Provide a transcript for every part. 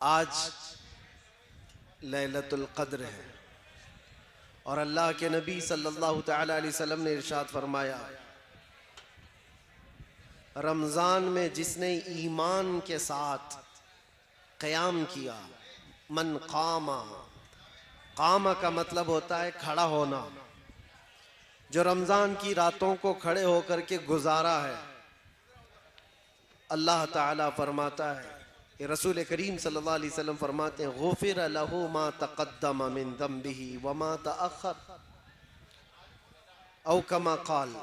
आज लैलतुल क़द्र है और अल्लाह के नबी सल्लल्लाहु तआला अलैहि वसल्लम ने इरशाद फरमाया, रमज़ान में जिसने ईमान के साथ क़याम किया, मन क़ामा, क़ामा का मतलब होता है खड़ा होना, जो रमज़ान की रातों को खड़े होकर के गुजारा है, अल्लाह ताला फरमाता है, रसूल करीम सल्लल्लाहु अलैहि वसल्लम फरमाते हैं, गुफ़िर लहू मा तक़द्दम मिन ज़म्बिही व मा तअख़्ख़र, औ कमा क़ाल,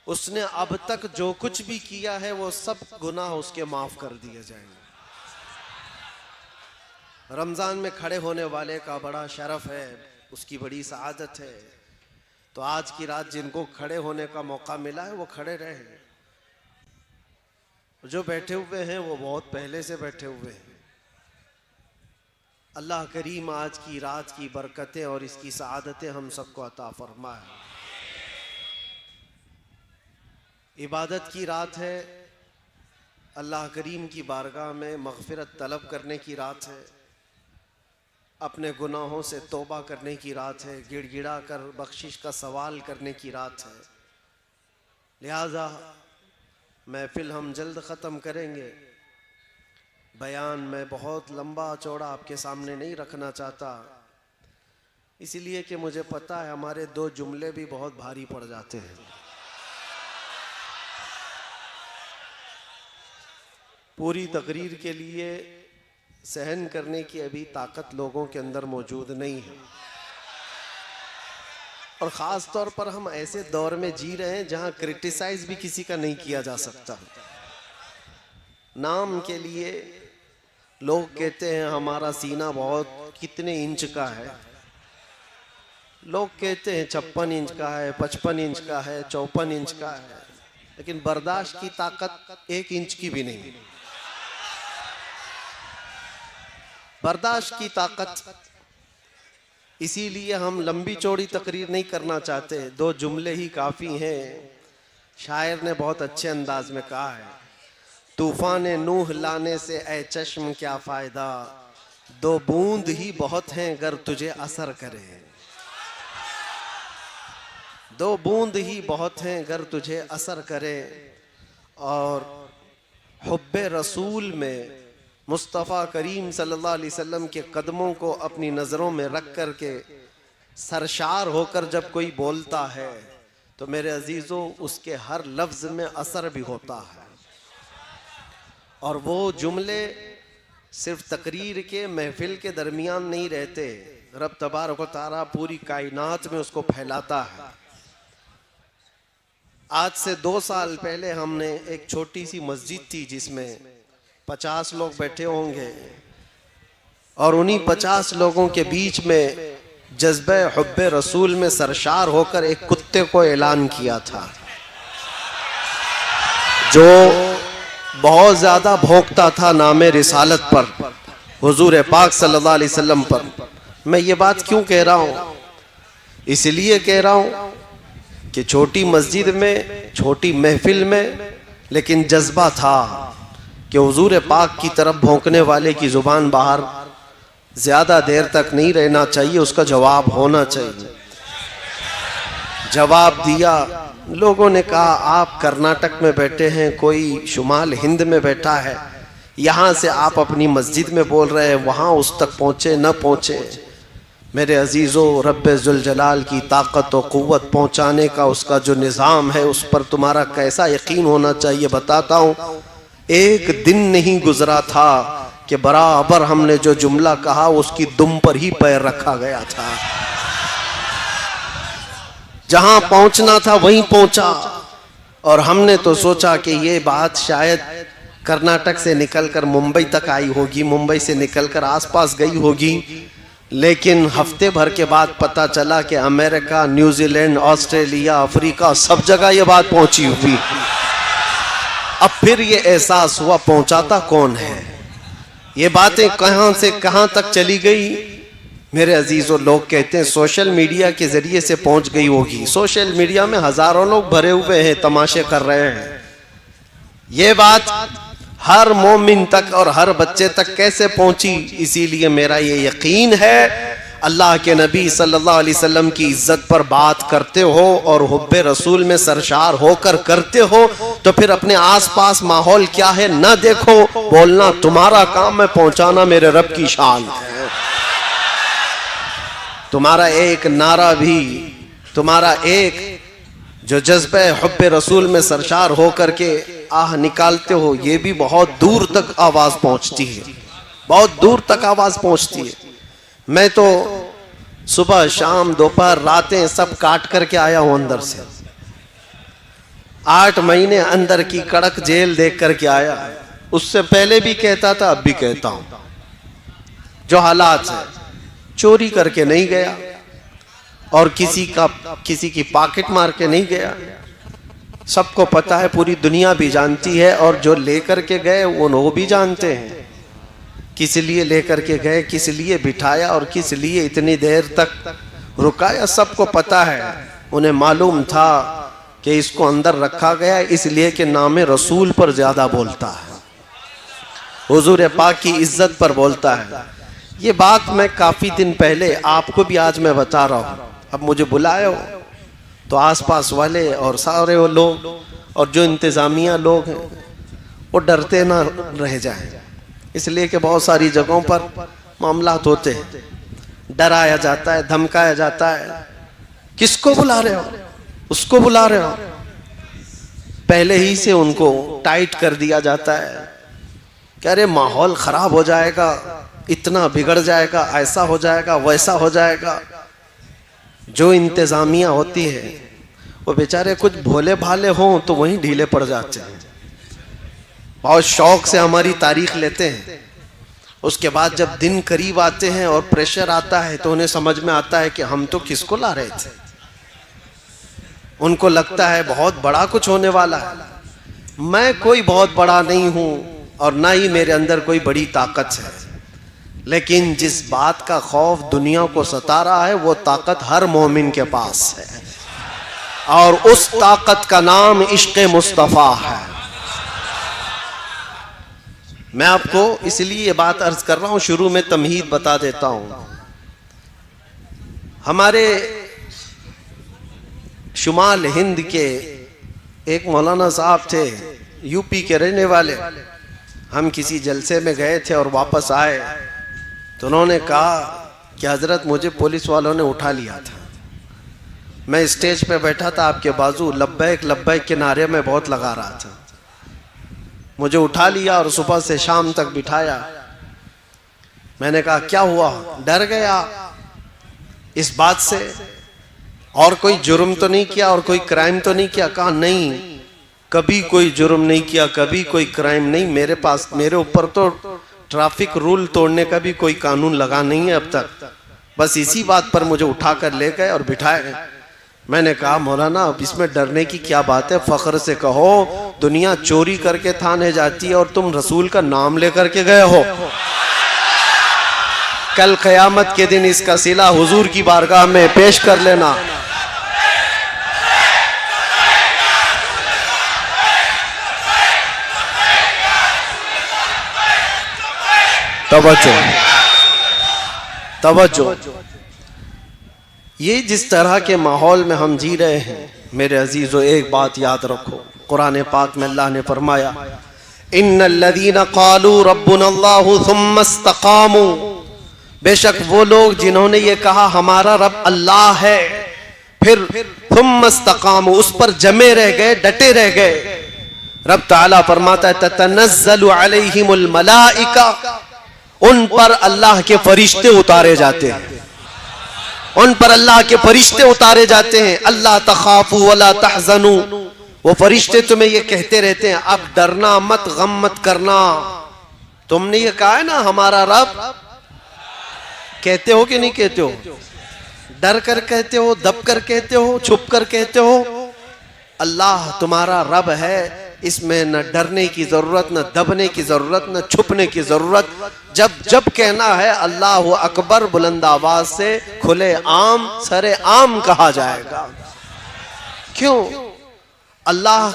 उसने अब तक जो कुछ भी किया है वो सब गुनाह उसके माफ़ कर दिए जाएंगे। रमज़ान में खड़े होने वाले का बड़ा शरफ़ है, उसकी बड़ी सआदत है। तो आज की रात जिनको खड़े होने का मौका मिला है वो खड़े रहें, जो बैठे हुए हैं वो बहुत पहले से बैठे हुए हैं। अल्लाह करीम आज की रात की बरकतें और इसकी सआदतें हम सबको अता फरमाए। इबादत की रात है, अल्लाह करीम की बारगाह में मग़फ़िरत तलब करने की रात है, अपने गुनाहों से तौबा करने की रात है, गिड़गिड़ा कर बख्शिश का सवाल करने की रात है। लिहाजा महफिल हम जल्द ख़त्म करेंगे। बयान मैं बहुत लंबा चौड़ा आपके सामने नहीं रखना चाहता, इसलिए कि मुझे पता है हमारे दो जुमले भी बहुत भारी पड़ जाते हैं। पूरी तकरीर के लिए सहन करने की अभी ताकत लोगों के अंदर मौजूद नहीं है, और ख़ास तौर पर हम ऐसे दौर में जी रहे हैं जहां क्रिटिसाइज भी किसी का नहीं किया जा सकता। नाम के लिए लोग कहते हैं हमारा सीना बहुत कितने इंच का है, लोग कहते हैं 56 इंच का है, 55 इंच का है, 54 इंच का है, लेकिन बर्दाश्त की ताकत 1 इंच की भी नहीं। बर्दाश्त की ताकत, इसीलिए हम लंबी चौड़ी तकरीर नहीं करना चाहते, 2 जुमले ही काफ़ी हैं। शायर ने बहुत अच्छे अंदाज में कहा है, तूफ़ान नूह लाने से ए चश्म क्या फ़ायदा, 2 बूंद ही बहुत हैं अगर तुझे असर करे, 2 बूंद ही बहुत हैं अगर तुझे असर करे। और हुब्बे रसूल में मुस्तफ़ा करीम सल्लल्लाहु अलैहि वसल्लम के कदमों को अपनी नज़रों में रख कर के सरशार होकर जब कोई बोलता है तो मेरे अजीज़ों उसके हर लफ्ज़ में असर भी होता है। और वो जुमले सिर्फ तकरीर के महफिल के दरमियान नहीं रहते, रब तबारक व तआला पूरी कायनात में उसको फैलाता है। आज से 2 साल पहले हमने एक छोटी सी मस्जिद थी जिसमें 50 लोग बैठे होंगे, और उन्हीं 50 लोगों के बीच में जज्बे हुब्बे रसूल में सरशार होकर एक कुत्ते को ऐलान किया था जो बहुत ज़्यादा भौंकता था नामे रिसालत पर, हुजूर पाक सल्लल्लाहु अलैहि वसल्लम पर। मैं ये बात क्यों कह रहा हूँ? इसलिए कह रहा हूँ कि छोटी मस्जिद में, छोटी महफिल में, लेकिन जज्बा था कि हुजूर पाक की तरफ भौंकने वाले की ज़ुबान बाहर ज़्यादा देर तक नहीं रहना चाहिए, उसका जवाब होना चाहिए। जवाब दिया, लोगों ने कहा आप कर्नाटक में बैठे हैं, कोई शुमाल हिंद में बैठा है, यहाँ से आप अपनी मस्जिद में बोल रहे हैं, वहाँ उस तक पहुँचे न पहुँचे। मेरे अजीज़ों, रब्बे ज़ुल जलाल की ताकत और क़ुव्वत पहुँचाने का उसका जो निज़ाम है उस पर तुम्हारा कैसा यकीन होना चाहिए बताता हूँ। एक दिन नहीं गुजरा था कि बराबर हमने जो जुमला कहा उसकी दुम पर ही पैर रखा गया था। जहां पहुंचना था वहीं पहुंचा, और हमने तो सोचा कि ये बात शायद कर्नाटक से निकलकर मुंबई तक आई होगी, मुंबई से निकलकर आसपास गई होगी, लेकिन हफ्ते भर के बाद पता चला कि अमेरिका, न्यूजीलैंड, ऑस्ट्रेलिया, अफ्रीका, सब जगह ये बात पहुंची हुई। अब फिर ये एहसास हुआ पहुंचाता कौन है, ये बातें कहां से कहां तक चली गई। मेरे अजीज़ों, लोग कहते हैं सोशल मीडिया के ज़रिए से पहुंच गई होगी। सोशल मीडिया में हज़ारों लोग भरे हुए हैं, तमाशे कर रहे हैं। ये बात हर मोमिन तक और हर बच्चे तक कैसे पहुंची। इसीलिए मेरा ये यकीन है अल्लाह के नबी सल्लल्लाहु अलैहि वसल्लम की इज्जत पर बात करते हो और हुब्बे रसूल में सरशार होकर करते हो तो फिर अपने आसपास माहौल क्या है ना देखो, बोलना तुम्हारा काम है, पहुंचाना मेरे रब की शान है। तुम्हारा एक नारा भी, तुम्हारा एक जो जज्बे हुब्बे रसूल में सरशार होकर के आह निकालते हो, ये भी बहुत दूर तक आवाज पहुंचती है, बहुत दूर तक आवाज पहुंचती है। मैं तो सुबह शाम दोपहर रातें सब काट करके आया हूं अंदर से। 8 महीने अंदर की कड़क जेल देख करके आया। उससे पहले भी कहता था, अब भी कहता हूं, जो हालात है, चोरी करके नहीं गया और किसी की पॉकेट मार के नहीं गया। सबको पता है, पूरी दुनिया भी जानती है, और जो लेकर के गए वो भी जानते हैं किस लिए लेकर के गए, किस लिए बिठाया और किस लिए इतनी देर तक रुकाया, सबको पता है। उन्हें मालूम था कि इसको अंदर रखा गया इसलिए कि नाम रसूल पर ज्यादा बोलता है, हुजूर पाक की इज्जत पर बोलता है। ये बात मैं काफी दिन पहले आपको भी आज मैं बता रहा हूँ। अब मुझे बुलाए हो तो आसपास वाले और सारे वो लोग और जो इंतजामिया लोग हैं वो डरते ना रह जाएं, इसलिए कि बहुत सारी जगहों पर मामलात होते हैं, डराया जाता है, धमकाया जाता है। किसको बुला रहे हो, उसको बुला रहे हो, पहले ही से उनको टाइट कर दिया जाता है कि अरे माहौल खराब हो जाएगा, इतना बिगड़ जाएगा, ऐसा हो जाएगा, वैसा हो जाएगा। जो इंतजामिया होती है वो बेचारे कुछ भोले भाले हों तो वहीं ढीले पड़ जाते हैं, बहुत शौक से हमारी तारीख लेते हैं। उसके बाद जब दिन करीब आते हैं और प्रेशर आता है तो उन्हें समझ में आता है कि हम तो किसको ला रहे थे। उनको लगता है बहुत बड़ा कुछ होने वाला है। मैं कोई बहुत बड़ा नहीं हूं और ना ही मेरे अंदर कोई बड़ी ताकत है, लेकिन जिस बात का खौफ दुनिया को सता रहा है वो ताकत हर मोमिन के पास है, और उस ताकत का नाम इश्क़ मुस्तफ़ा है। मैं आपको इसलिए ये बात अर्ज कर रहा हूं, शुरू में तमहीद बता देता हूं। हमारे शुमाल हिंद के एक मौलाना साहब थे, यूपी के रहने वाले। हम किसी जलसे में गए थे और वापस आए तो उन्होंने कहा कि हजरत मुझे पुलिस वालों ने उठा लिया था। मैं स्टेज पे बैठा था, आपके बाजू लब्बैक लब्बैक के नारे में बहुत लगा रहा था। मुझे उठा लिया और सुबह से शाम तक बिठाया। मैंने कहा क्या हुआ, डर गया इस बात से, और कोई जुर्म तो नहीं किया और कोई क्राइम तो नहीं किया? कहा नहीं, कभी कोई जुर्म नहीं किया, कभी कोई क्राइम नहीं। मेरे ऊपर तो ट्रैफिक रूल तोड़ने का भी कोई कानून लगा नहीं है अब तक। बस इसी बात पर मुझे उठाकर ले गए और बिठाए। मैंने कहा मौलाना अब इसमें डरने की क्या बात है, फख्र से कहो दुनिया चोरी करके थाने जाती है और तुम रसूल का नाम लेकर के गए हो। कल क़यामत के दिन इसका सिला हुजूर की बारगाह में पेश कर लेना। तवज्जो। ये जिस तरह के माहौल में हम जी रहे हैं मेरे अजीजों, एक बात याद रखो, कुरान पाक में अल्लाह ने फरमाया इन्नल्लज़ीना क़ालू रब्बुनल्लाहु सुम्मा इस्तक़ामू, बेशक वो लोग जिन्होंने ये कहा हमारा रब अल्लाह है, फिर सुम्मा इस्तक़ामू उस पर जमे रह गए, डटे रह गए। रब ताला फरमाता है ततनज़्ज़लु अलैहिमुल मलाइका, उन पर अल्लाह के फरिश्ते उतारे जाते हैं, उन पर अल्लाह के फरिश्ते उतारे जाते हैं। अल्लाह तखाफू वला तहज़नू, वो फरिश्ते तुम्हें ये कहते रहते हैं अब डरना मत, गम मत करना। तुमने ये कहा है ना हमारा रब, कहते हो कि नहीं कहते हो? डर कर कहते हो, दब कर कहते हो, छुप कर कहते हो? अल्लाह तुम्हारा रब है, इसमें न डरने की जरूरत, न दबने की जरूरत, न छुपने की जरूरत। जब जब कहना है अल्लाह अकबर बुलंद आवाज से खुले आम सरे आम कहा जाएगा। क्यों? अल्लाह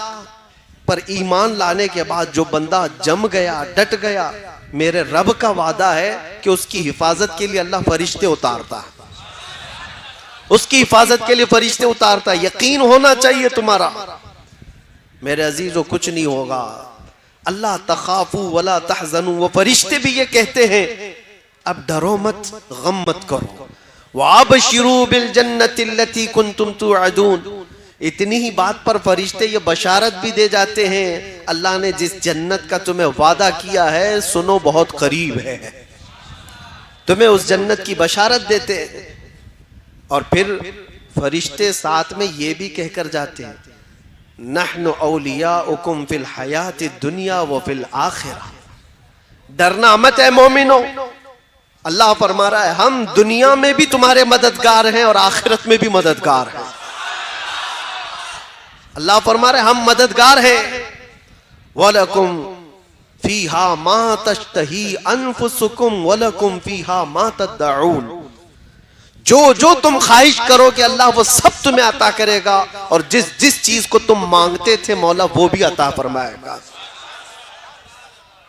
पर ईमान लाने के बाद जो बंदा जम गया, डट गया, मेरे रब का वादा है कि उसकी हिफाजत के लिए अल्लाह फरिश्ते उतारता है, उसकी हिफाजत के लिए फरिश्ते उतारता है। यकीन होना चाहिए तुम्हारा। मेरे अजीजों, कुछ नहीं होगा। अल्लाह तखाफू वला तहजनू, वो फरिश्ते भी ये कहते हैं अब डरो मत, गम मत करो। वाबशिरू बिल जन्नति लती कुंतुम तुअदून, इतनी ही बात पर फरिश्ते ये बशारत भी दे जाते हैं, अल्लाह ने जिस जन्नत का तुम्हें वादा किया है सुनो बहुत करीब है, तुम्हें उस जन्नत की बशारत देते हैं। और फिर फरिश्ते साथ में ये भी कहकर जाते हैं नहनु औलियाउकुम फिल हयाति दुनिया व फिल आखिरा, डरना मत है मोमिनो। अल्लाह फरमा रहा है हम दुनिया में भी तुम्हारे मददगार हैं और आखिरत में भी मददगार हैं। अल्लाह फरमा रहे हम मददगार हैं। वलकुम फीहा मा तश्तही अनफुसुकुम वलकुम फीहा मा तदउन, जो जो तुम ख्वाहिश करोगे अल्लाह वो सब तुम्हें अता करेगा, और जिस जिस चीज को तुम मांगते थे मौला वो भी अता फरमाएगा।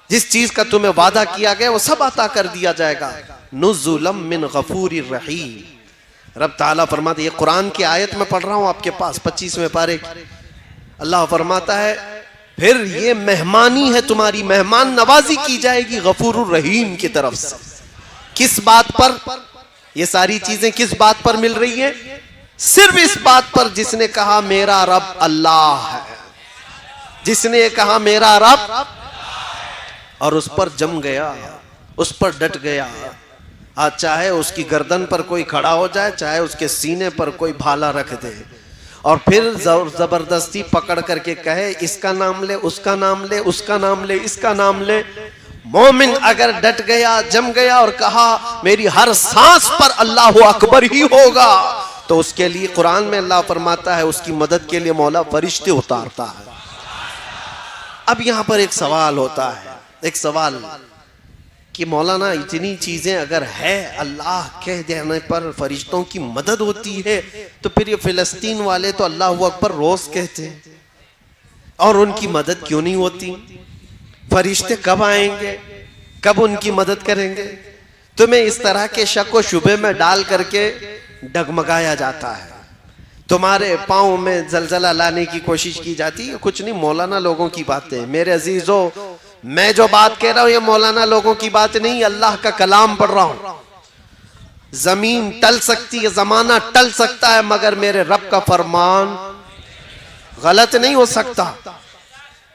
जिस चीज का तुम्हें वादा किया गया वो सब अता कर दिया जाएगा। नुज़ुलम मिन गफूरिर रहीम। रब ताला फरमाते, ये कुरान की आयत में पढ़ रहा हूं आपके पास 25वें पारे की। अल्लाह फरमाता है फिर ये मेहमानी है तुम्हारी, मेहमान नवाजी की जाएगी गफूरुर रहीम की तरफ से। किस बात पर ये सारी चीजें किस बात पर मिल रही है? सिर्फ इस बात पर जिसने कहा मेरा रब अल्लाह है, जिसने कहा मेरा रब और उस पर जम गया, उस पर डट गया। आज चाहे उसकी गर्दन पर कोई खड़ा हो जाए, चाहे उसके सीने पर कोई भाला रख दे और फिर जबरदस्ती पकड़ करके कहे इसका नाम ले, उसका नाम ले, उसका नाम ले, इसका नाम ले। मोमिन अगर डट गया, जम गया और कहा मेरी हर सांस पर अल्लाह अकबर ही होगा, तो उसके लिए कुरान में अल्लाह फरमाता है उसकी मदद के लिए मौला फरिश्ते उतारता है। अब यहां पर एक सवाल होता है, एक सवाल कि मौलाना इतनी चीजें अगर है, अल्लाह कह देने पर फरिश्तों की मदद होती है, तो फिर ये फिलिस्तीन वाले तो अल्लाह अकबर रोज कहते हैं और उनकी मदद क्यों नहीं होती? फरिश्ते कब आएंगे, कब उनकी मदद करेंगे? तुम्हें इस तरह के शक व शुबे में डाल करके डगमगाया जाता है, तुम्हारे पांव में जलजला लाने की कोशिश की जाती है। कुछ नहीं, मौलाना लोगों की बातें। मेरे अजीजों, मैं जो बात कह रहा हूं ये मौलाना लोगों की बात नहीं, अल्लाह का कलाम पढ़ रहा हूं। जमीन टल सकती है, जमाना टल सकता है, मगर मेरे रब का फरमान गलत नहीं हो सकता,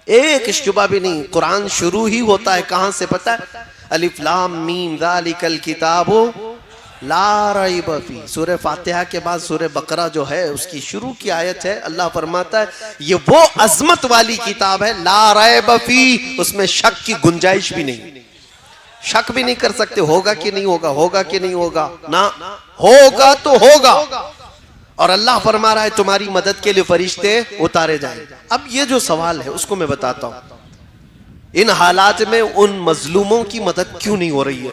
एक शुबा भी नहीं। कुरान शुरू ही होता है कहां से पता है? अलिफ लाम मीम ज़ालिकल किताबु ला रैब फी। सूरह फातिहा के बाद सूरह बकरा जो है उसकी शुरू की आयत है। अल्लाह फरमाता है ये वो अजमत वाली किताब है, ला रैब फी, उसमें शक की गुंजाइश भी नहीं, शक भी नहीं कर सकते होगा कि नहीं होगा, होगा कि नहीं होगा, ना होगा तो होगा। और अल्लाह फरमा रहा है तुम्हारी मदद के लिए फरिश्ते उतारे जाए। अब ये जो सवाल है उसको मैं बताता हूं, इन हालात में उन मजलूमों की मदद क्यों नहीं हो रही है,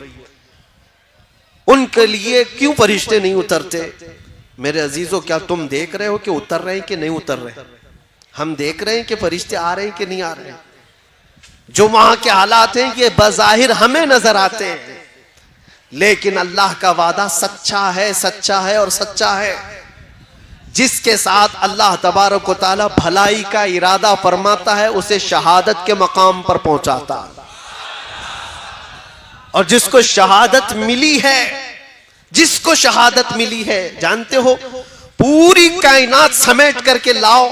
उनके लिए क्यों फरिश्ते नहीं उतरते? मेरे अजीजों, क्या तुम देख रहे हो कि उतर रहे हैं कि नहीं उतर रहे? हम देख रहे हैं कि फरिश्ते आ रहे हैं कि नहीं आ रहे? जो वहां के हालात हैं ये बज़ाहिर हमें नजर आते हैं, लेकिन अल्लाह का वादा सच्चा है, सच्चा है और सच्चा है। जिसके साथ अल्लाह तबारक व तआला भलाई का इरादा फरमाता है उसे शहादत के मकाम पर पहुंचाता है, और जिसको शहादत मिली है, जिसको शहादत मिली है, जानते हो पूरी कायनात समेट करके लाओ,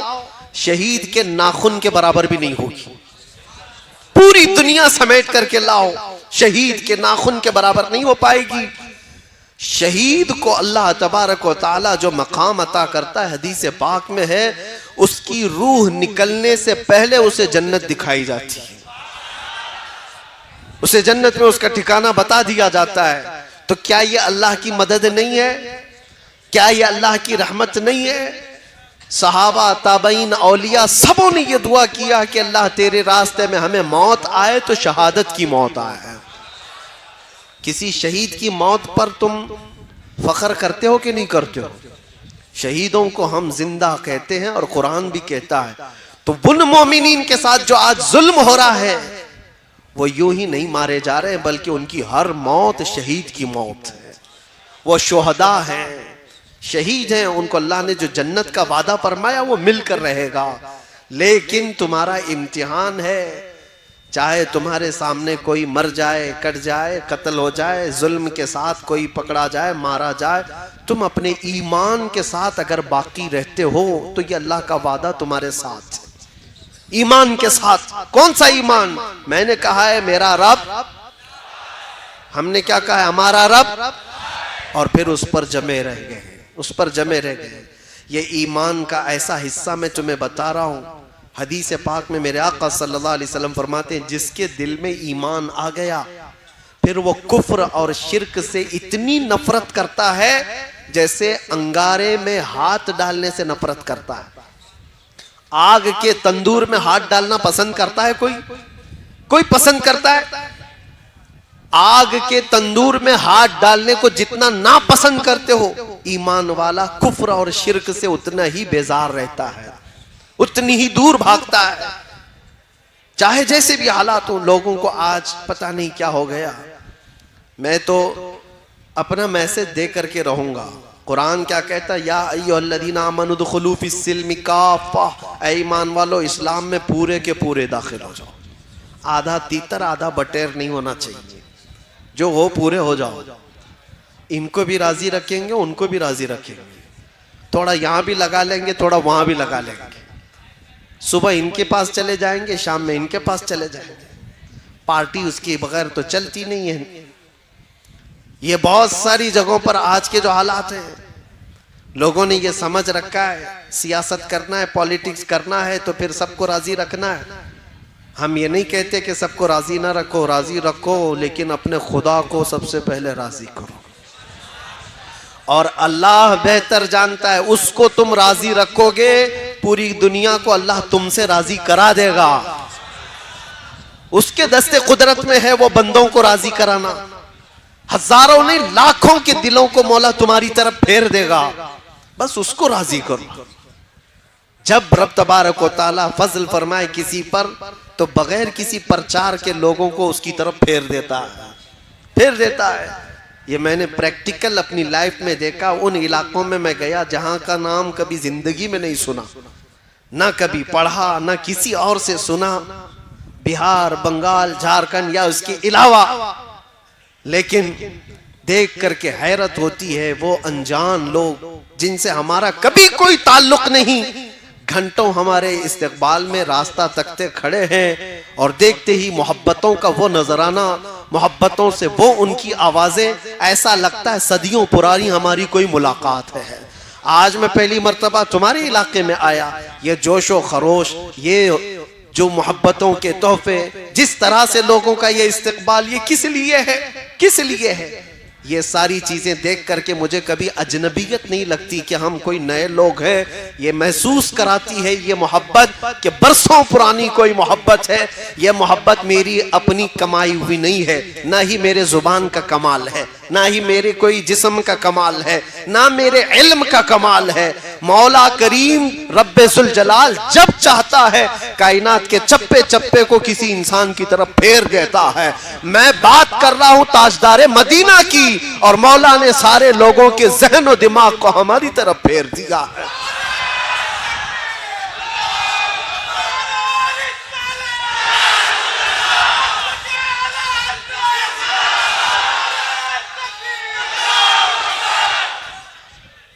शहीद के नाखून के बराबर भी नहीं होगी। पूरी दुनिया समेट करके लाओ, शहीद के नाखून के बराबर नहीं हो पाएगी। शहीद को अल्लाह तबारक व तआला जो मकाम अता करता है, हदीस पाक में है, उसकी रूह निकलने से पहले उसे जन्नत दिखाई जाती है, उसे जन्नत में उसका ठिकाना बता दिया जाता है। तो क्या ये अल्लाह की मदद नहीं है? क्या ये अल्लाह की रहमत नहीं है? सहाबा, ताबईन, औलिया सबों ने ये दुआ किया कि अल्लाह तेरे रास्ते में हमें मौत आए तो शहादत की मौत आए। किसी शहीद की मौत पर तुम फख्र करते हो कि नहीं करते हो? शहीदों को हम जिंदा कहते हैं और कुरान भी कहता है तो उन मोमिनीन के साथ जो आज जुल्म हो रहा है, वो यूं ही नहीं मारे जा रहे हैं, बल्कि उनकी हर मौत शहीद की मौत है। वो शुहदा हैं, शहीद हैं, उनको अल्लाह ने जो जन्नत का वादा फरमाया वो मिलकर रहेगा। लेकिन तुम्हारा इम्तिहान है, चाहे तुम्हारे सामने कोई मर जाए, कट जाए, कत्ल हो जाए, जुल्म के साथ कोई पकड़ा जाए, मारा जाए, तुम अपने ईमान के साथ अगर बाकी रहते हो तो ये अल्लाह का वादा तुम्हारे साथ है। ईमान के साथ। कौन सा ईमान? मैंने कहा है मेरा रब, हमने क्या कहा है? हमारा रब, और फिर उस पर जमे रह गए, उस पर जमे रह गए। ये ईमान का ऐसा हिस्सा मैं तुम्हें बता रहा हूं। हदीस पाक में मेरे आका सल्लल्लाहु अलैहि वसल्लम फरमाते हैं, जिसके दिल में ईमान आ गया फिर वो कुफ्र और शिर्क से इतनी नफरत करता है जैसे अंगारे में हाथ डालने से नफरत करता है। आग के तंदूर में हाथ डालना पसंद करता है कोई? कोई पसंद करता है? आग के तंदूर में हाथ डालने को जितना ना पसंद करते हो, ईमान वाला कुफ्र और शिर्क से उतना ही बेजार रहता है, उतनी ही दूर भागता है। चाहे जैसे भी हालात हो। लोगों को आज पता नहीं क्या हो गया। मैं तो अपना मैसेज दे करके रहूंगा। कुरान क्या कहता है? या अय्युहल्लज़ीना आमनू दुखुलू फिस्सिल्मि काफ़ा, ऐ ईमान वालो इस्लाम में पूरे के पूरे दाखिल हो जाओ। आधा तीतर आधा बटेर नहीं होना चाहिए, जो हो पूरे हो जाओ। इनको भी राजी रखेंगे, उनको भी राजी रखेंगे, थोड़ा यहाँ भी लगा लेंगे, थोड़ा वहां भी लगा लेंगे। सुबह इनके पास चले जाएंगे, शाम में इनके पास चले जाएंगे। पार्टी उसके बगैर तो चलती नहीं है। ये बहुत सारी जगहों पर आज के जो हालात हैं, लोगों ने ये समझ रखा है सियासत करना है, पॉलिटिक्स करना है तो फिर सबको राजी रखना है। हम ये नहीं कहते कि सबको राजी ना रखो, राजी रखो, लेकिन अपने खुदा को सबसे पहले राजी करो। और अल्लाह बेहतर जानता है, उसको तुम राजी रखोगे पूरी दुनिया को अल्लाह तुमसे राजी करा देगा। उसके दस्ते कुदरत में है वो बंदों को राजी कराना। हजारों नहीं लाखों के दिलों को मौला तुम्हारी तरफ फेर देगा, बस उसको राजी करो। जब रब तबारक व तआला फजल फरमाए किसी पर तो बगैर किसी प्रचार के लोगों को उसकी तरफ फेर देता है, फेर देता है। ये मैंने प्रैक्टिकल अपनी लाइफ में देखा। उन इलाकों में मैं गया जहां का नाम कभी जिंदगी में नहीं सुना, ना कभी पढ़ा, ना किसी और से सुना, बिहार, बंगाल, झारखंड या उसके अलावा। लेकिन देख करके हैरत होती है, वो अनजान लोग जिनसे हमारा कभी कोई ताल्लुक नहीं, घंटों हमारे इस्तकबाल में रास्ता तकते खड़े हैं और देखते ही मोहब्बतों का वो नजराना, मोहब्बतों से वो उनकी आवाजें, ऐसा लगता है सदियों पुरानी हमारी कोई मुलाकात है। आज मैं पहली मर्तबा तुम्हारे इलाके में आया, ये जोशो खरोश, ये जो मोहब्बतों के तोहफे, जिस तरह से लोगों का ये इस्तकबाल, ये किस लिए है, किस लिए है? ये सारी चीजें देख करके मुझे कभी अजनबियत नहीं लगती कि हम कोई नए लोग हैं। ये महसूस कराती है ये मोहब्बत कि बरसों पुरानी कोई मोहब्बत है। ये मोहब्बत मेरी अपनी कमाई हुई नहीं है, ना ही मेरे जुबान का कमाल है, ना ही मेरे कोई जिस्म का कमाल है, ना मेरे इल्म का कमाल है। मौला करीम रब्बुल जलाल जब चाहता है कायनात के चप्पे चप्पे को किसी इंसान की तरफ फेर देता है। मैं बात कर रहा हूं ताजदारे मदीना की, और मौला ने सारे लोगों के जहन और दिमाग को हमारी तरफ फेर दिया है।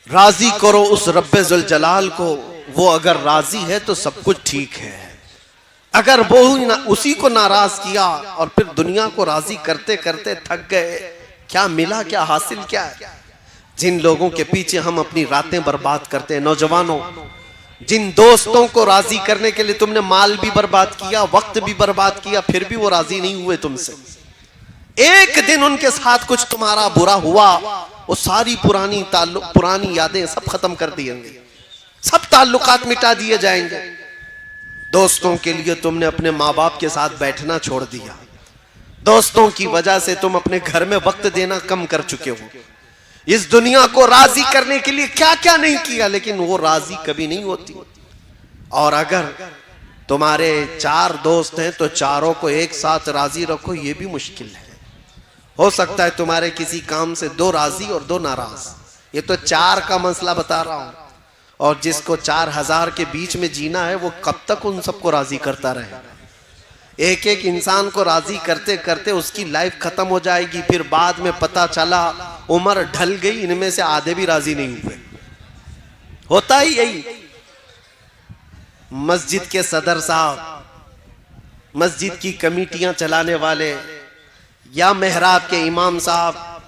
राजी करो उस रब्बुल जलाल को, वो अगर राजी है तो सब कुछ ठीक है। अगर वो उसी को नाराज किया और फिर दुनिया को राजी करते करते थक गए, क्या मिला, क्या हासिल क्या है? जिन लोगों के पीछे हम अपनी रातें बर्बाद करते हैं, नौजवानों, जिन दोस्तों को राजी करने के लिए तुमने माल भी बर्बाद किया, वक्त भी बर्बाद किया, फिर भी वो राजी नहीं हुए तुमसे। एक दिन उनके साथ कुछ तुम्हारा बुरा हुआ, वो सारी पुरानी यादें सब खत्म कर दिएंगे, सब ताल्लुकात मिटा दिए जाएंगे। दोस्तों के लिए तुमने अपने माँ बाप के साथ बैठना छोड़ दिया, दोस्तों की वजह से तुम अपने घर में वक्त देना कम कर चुके हो। इस दुनिया को राजी करने के लिए क्या क्या नहीं किया, लेकिन वो राजी कभी नहीं होती। और अगर तुम्हारे 4 दोस्त हैं तो चारों को एक साथ राजी रखो, ये भी मुश्किल है। हो सकता है तुम्हारे किसी काम से 2 राजी और 2 नाराज। ये तो 4 का मसला बता रहा हूं। और जिसको 4000 के बीच में जीना है वो कब तक उन सबको राजी करता रहे? एक एक इंसान को राजी करते करते उसकी लाइफ खत्म हो जाएगी। फिर बाद में पता चला उम्र ढल गई, इनमें से आधे भी राजी नहीं हुए। होता ही यही। मस्जिद के सदर साहब, मस्जिद की कमेटियां चलाने वाले या मेहराब के इमाम साहब,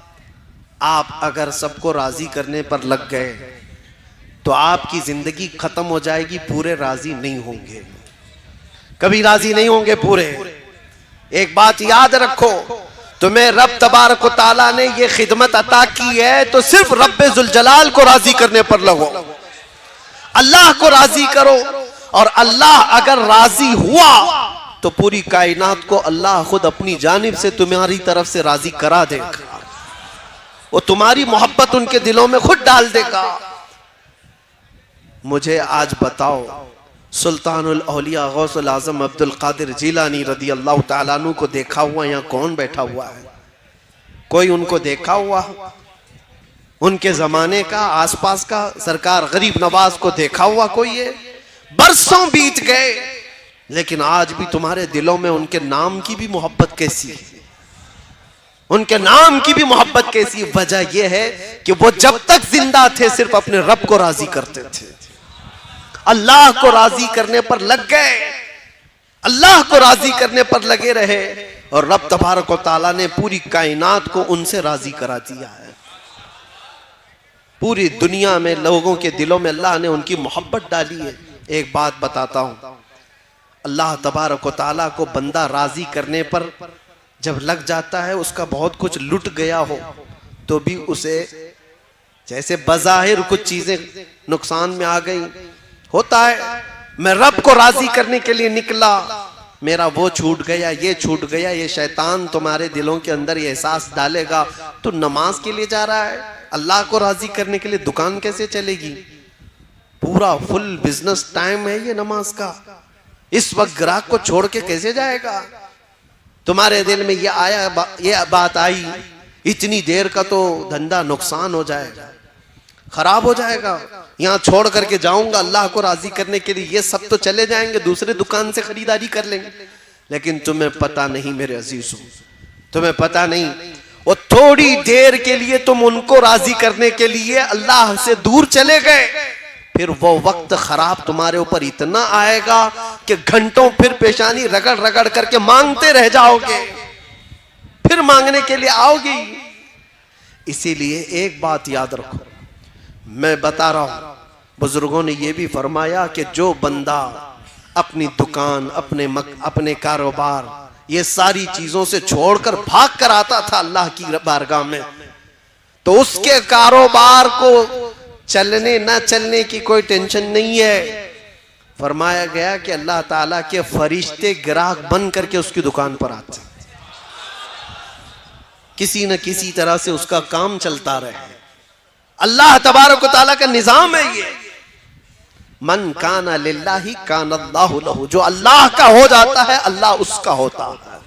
आप अगर सबको राजी करने पर लग गए तो आपकी जिंदगी खत्म हो जाएगी, पूरे राजी नहीं होंगे, कभी राजी नहीं होंगे पूरे। एक बात याद रखो, तुम्हें रब तबारक व तआला ने ये खिदमत अता की है तो सिर्फ रब्बे जुल जलाल को राजी करने पर लगो। अल्लाह को राजी करो, और अल्लाह अगर राजी हुआ तो पूरी कायनात को अल्लाह खुद अपनी जानिब से तुम्हारी तरफ से राजी करा देगा। वो तुम्हारी मोहब्बत उनके दिलों में खुद डाल देगा। मुझे आज बताओ, सुल्तानुल औलिया गौसुल आजम अब्दुल कादिर जिलानी रदी अल्लाह तआला अन्हु को देखा हुआ यहाँ कौन बैठा हुआ है? कोई उनको देखा हुआ? उनके जमाने का, आसपास का सरकार गरीब नवाज को देखा हुआ कोई है? बरसों बीत गए, लेकिन आज भी तुम्हारे दिलों में उनके नाम की भी मोहब्बत कैसी है? उनके नाम की भी मोहब्बत कैसी? वजह यह है कि वो जब तक जिंदा थे सिर्फ अपने रब को राजी करते थे, अल्लाह को राजी करने पर लग गए, अल्लाह को राजी करने पर लगे रहे, और रब तबारक व तआला ने पूरी कायनात को उनसे राजी करा दिया है। पूरी दुनिया में लोगों के दिलों में अल्लाह ने उनकी मोहब्बत डाली है। एक बात बताता हूं, अल्लाह तबारक व तआला को बंदा राजी करने पर जब लग जाता है, उसका बहुत कुछ लुट गया हो तो भी उसे, जैसे बज़ाहिर कुछ चीजें नुकसान में आ गई, होता है मैं रब को राजी करने के लिए निकला, मेरा वो छूट गया, ये छूट गया। ये शैतान तुम्हारे दिलों के अंदर ये एहसास डालेगा, तू नमाज के लिए जा रहा है, अल्लाह को राजी करने के लिए दुकान कैसे चलेगी? पूरा फुल बिजनेस टाइम है ये नमाज का, इस वक्त ग्राहक को छोड़ के कैसे जाएगा? तुम्हारे दिल में ये बात आई, इतनी देर का तो धंधा नुकसान हो जाएगा, खराब हो जाएगा, यहाँ छोड़ करके जाऊंगा अल्लाह को राजी करने के लिए, ये सब तो चले जाएंगे, दूसरे दुकान से खरीदारी कर लेंगे। लेकिन तुम्हें पता नहीं मेरे अजीजों, तुम्हें पता नहीं, वो थोड़ी देर के लिए तुम उनको राजी करने के लिए अल्लाह से दूर चले गए, फिर वो वक्त खराब तुम्हारे ऊपर इतना आएगा कि घंटों फिर पेशानी रगड़ रगड़ करके मांगते रह जाओगे, फिर मांगने के लिए आओगे। इसीलिए एक बात याद रखो, मैं बता रहा हूं, बुजुर्गों ने यह भी फरमाया कि जो बंदा अपनी दुकान, अपने कारोबार, ये सारी चीजों से छोड़कर भाग कर आता था अल्लाह की बारगाह में, तो उसके कारोबार को चलने ना चलने की कोई टेंशन नहीं है। फरमाया गया कि अल्लाह ताला के फरिश्ते ग्राहक बन करके उसकी दुकान पर आते, किसी न किसी तरह से उसका काम चलता रहे। अल्लाह तबारक व तआला का निजाम है ये। मन काना लिल्लाहि काना अल्लाहु लहु, जो अल्लाह का हो जाता है अल्लाह उसका होता है।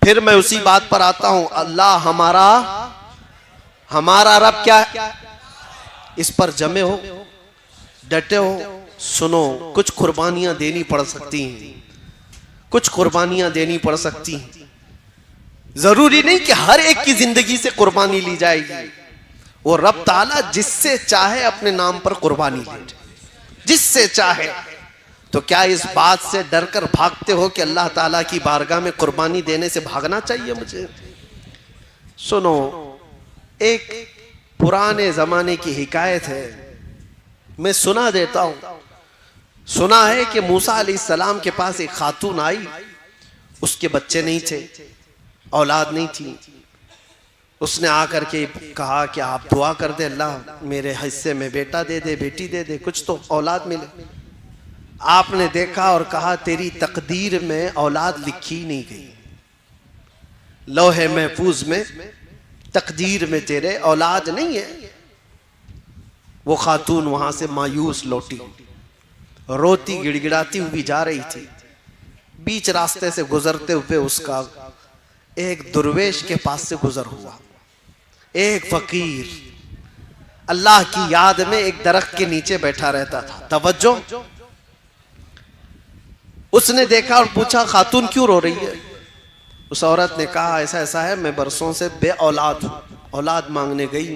फिर मैं उसी बात पर आता हूं, अल्लाह हमारा रब क्या है? इस पर जमे हो, डटे हो, सुनो, कुछ कुर्बानियां देनी पड़ सकती हैं, कुछ कुर्बानियां देनी पड़ सकती हैं। जरूरी नहीं कि हर एक की जिंदगी से कुर्बानी ली जाएगी। वो रब ताला जिससे चाहे अपने नाम पर कुर्बानी ले, जिससे चाहे। तो क्या इस बात से डर कर भागते हो कि अल्लाह ताला की बारगाह में कुर्बानी देने से भागना चाहिए मुझे? सुनो, एक पुराने जमाने की हिकायत है, मैं सुना देता हूं। सुना है कि मूसा अलैहिस्सलाम के पास एक खातून आई, उसके बच्चे नहीं थे, औलाद नहीं थी। उसने आकर के कहा कि आप दुआ कर दे, अल्लाह मेरे हिस्से में बेटा दे दे, बेटी दे दे, कुछ तो औलाद मिले। आपने देखा और कहा तेरी तकदीर में औलाद लिखी नहीं गई, लौहे महफूज में तकदीर में तेरे औलाद नहीं है। वो खातून वहां से मायूस लौटी। रोती गिड़गिड़ाती हुई जा रही थी। बीच रास्ते से गुजरते हुए उसका एक दुर्वेश के पास से गुजर हुआ। एक फकीर अल्लाह की याद में एक दरख्त के नीचे बैठा रहता था। तवज्जो, उसने देखा और पूछा, खातून क्यों रो रही है? उस औरत ने कहा, ऐसा ऐसा है, मैं बरसों से बे औलाद हूं, औलाद मांगने गई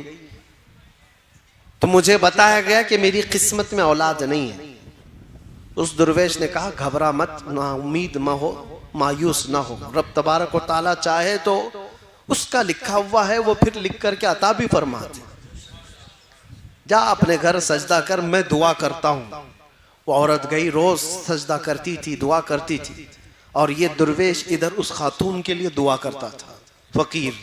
तो मुझे बताया गया कि मेरी किस्मत में औलाद नहीं है। उस दुर्वेश ने कहा, घबरा मत, ना उम्मीद ना हो, मायूस ना हो, रब तबारक व तआला चाहे तो उसका लिखा हुआ है, वो फिर लिख करके अता भी फरमाते। जा अपने घर सजदा कर, मैं दुआ करता हूं। वो औरत गई, रोज सजदा करती थी, दुआ करती थी, और ये दुर्वेश इधर उस खातून के लिए दुआ करता था, फकीर।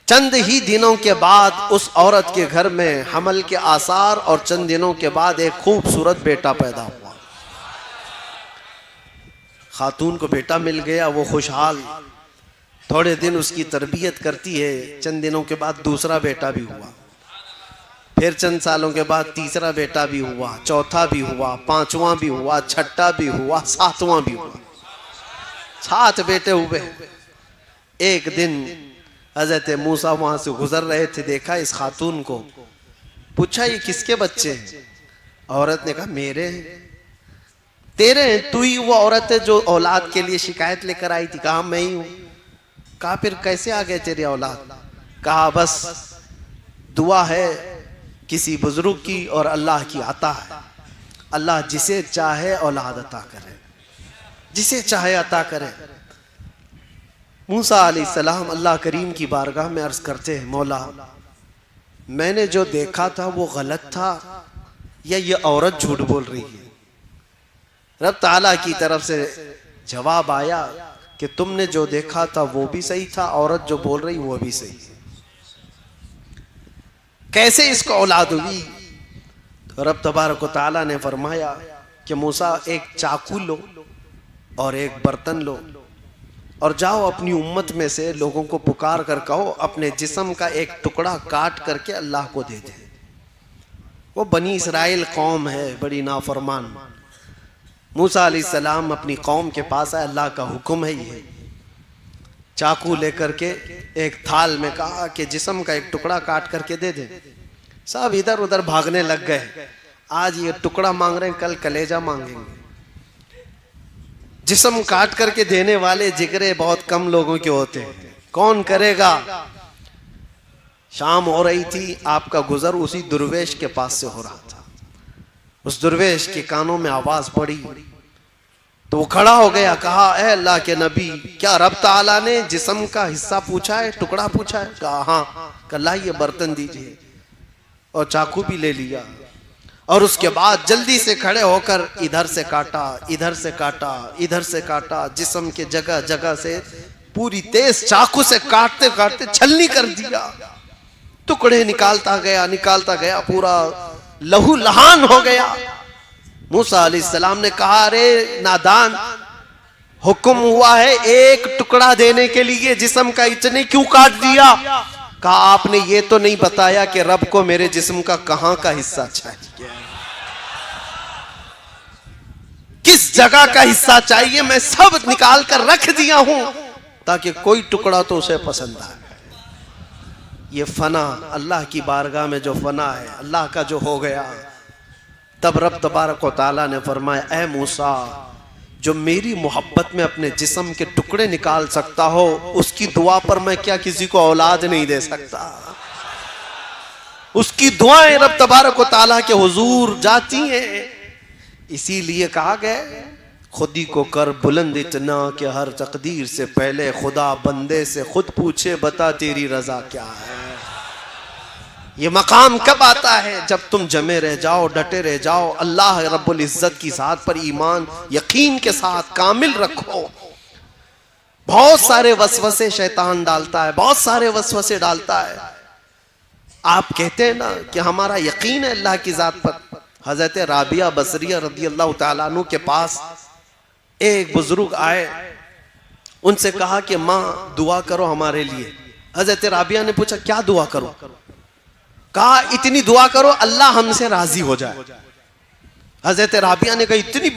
चंद ही दिनों के बाद उस औरत के घर में हमल के आसार, और चंद दिनों के बाद एक खूबसूरत बेटा पैदा हुआ। खातून को बेटा मिल गया, वो खुशहाल। थोड़े दिन उसकी तरबियत करती है, चंद दिनों के बाद दूसरा बेटा भी हुआ, फिर चंद सालों के बाद तीसरा बेटा भी हुआ, चौथा भी हुआ, पांचवा भी हुआ, छठा भी हुआ, सातवां भी हुआ। 7 बेटे हुए। एक दिन हजरत मूसा वहां से गुजर रहे थे, देखा इस खातून को, पूछा, ये किसके बच्चे हैं? औरत ने कहा, मेरे। तेरे हैं? तू ही वो औरत है जो औलाद के लिए शिकायत लेकर आई थी? कहा, मैं ही हूं। कहा, फिर कैसे आ गए तेरी औलाद? कहा, बस दुआ है किसी बुजुर्ग की और अल्लाह की अता है। अल्लाह जिसे चाहे औलाद अता करे, जिसे चाहे अता करे। मूसा अलैहिस्सलाम अल्लाह करीम की बारगाह में अर्ज करते हैं, मौला मैंने जो देखा था वो गलत था या ये औरत झूठ बोल रही है? रब ताला की तरफ से जवाब आया कि तुमने जो देखा था वो भी सही था, औरत जो बोल रही वो भी सही। कैसे इसको औलाद हुई? तो रब तबारक व तआला ने फरमाया कि मूसा, एक चाकू लो और एक बर्तन लो और जाओ अपनी उम्मत में से लोगों को पुकार कर कहो अपने जिस्म का एक टुकड़ा काट करके अल्लाह को दे दे। वो बनी इसराइल कौम है, बड़ी नाफरमान। मूसा अलैहिस्सलाम अपनी कौम के पास आए, अल्लाह का हुक्म है ये। चाकू लेकर के एक थाल में कहा कि जिस्म का एक टुकड़ा काट करके दे दे। सब इधर उधर भागने लग गए। आज ये टुकड़ा मांग रहे हैं, कल कलेजा मांगेंगे। जिस्म काट करके देने वाले जिगरे बहुत कम लोगों के होते हैं, कौन करेगा? शाम हो रही थी, आपका गुजर उसी दुर्वेश के पास से हो रहा था। उस दुर्वेश के कानों में आवाज पड़ी तो वो खड़ा हो गया, कहा, ए अल्लाह के नबी, क्या रब ताला ने जिस्म का हिस्सा पूछा है, टुकड़ा पूछा है? कहा, हाँ। कहा, ये बर्तन दीजिए, और चाकू भी ले लिया, और उसके बाद जल्दी से खड़े होकर इधर से काटा, इधर से काटा, इधर से काटा, जिस्म के जगह जगह से पूरी तेज चाकू से काटते काटते छलनी कर दिया। टुकड़े निकालता गया, पूरा लहू लहान हो गया। मूसा अलैहिस्सलाम ने कहा, अरे नादान, हुक्म हुआ है एक टुकड़ा देने के लिए, जिस्म का इतने क्यों काट दिया? कहा, आपने ये तो नहीं बताया कि रब को मेरे जिस्म का कहां का हिस्सा चाहिए, किस जगह का हिस्सा चाहिए। मैं सब निकाल कर रख दिया हूं ताकि कोई टुकड़ा तो उसे पसंद आए। ये फना, अल्लाह की बारगाह में जो फना है, अल्लाह का जो हो गया। तब रब तबारक व तआला ने फरमाया, ए मूसा, जो मेरी मोहब्बत में अपने जिस्म के टुकड़े निकाल सकता हो, उसकी दुआ पर मैं क्या किसी को औलाद नहीं दे सकता? उसकी दुआएं रब तबारक व तआला के हुजूर जाती हैं। इसीलिए कहा गया, खुदी को कर बुलंद इतना कि हर तकदीर से पहले खुदा बंदे से खुद पूछे, बता तेरी रजा क्या है। ये मकाम कब आता है? जब तुम जमे रह जाओ, डटे रह जाओ, अल्लाह रब्बुल इज्जत की जात पर ईमान यकीन के साथ कामिल रखो। बहुत सारे वसवसे शैतान डालता है, बहुत सारे वसवसे डालता है। आप कहते हैं ना कि हमारा यकीन है अल्लाह की जात पर। हजरत राबिया बसरिया रदी अल्लाह तआला अन्हु के पास एक बुजुर्ग आए, उनसे कहा कि माँ दुआ करो हमारे लिए। हजरत राबिया ने पूछा, क्या दुआ करो? कहा, इतनी दुआ करो अल्लाह हमसे राजी हो जाए। हजरत राबिया ने कहा इतनी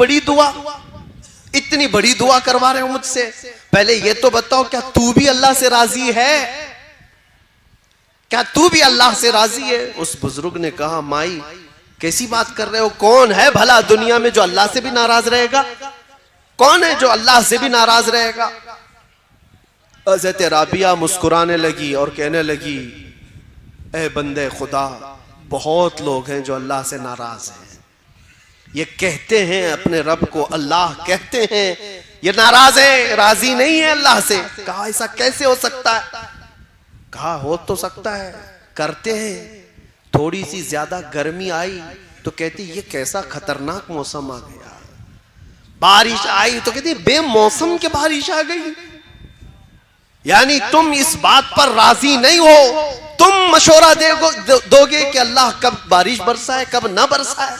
बड़ी दुआ करवा रहे हो मुझसे, पहले ये तो बताओ क्या तू भी अल्लाह से राजी है? क्या तू भी अल्लाह से राजी है? उस बुजुर्ग ने कहा माई कैसी बात कर रहे हो, कौन है भला दुनिया में जो अल्लाह से भी नाराज रहेगा? कौन है जो अल्लाह से भी नाराज रहेगा? हज़रत राबिया मुस्कुराने लगी और कहने लगी, ए बंदे खुदा, बहुत लोग हैं जो अल्लाह से नाराज हैं, ये कहते हैं अपने रब को अल्लाह कहते हैं, ये नाराज है, राजी नहीं है अल्लाह से। कहा ऐसा कैसे हो सकता है? कहा हो तो सकता है, करते हैं। थोड़ी सी ज्यादा गर्मी आई तो कहती ये कैसा खतरनाक मौसम आ गया, बारिश आई तो कहती बेमौसम के बारिश आ गई। यानी तुम इस बात पर राजी नहीं हो, तुम मशवरा दोगे कि अल्लाह कब बारिश बरसाए कब ना बरसाए।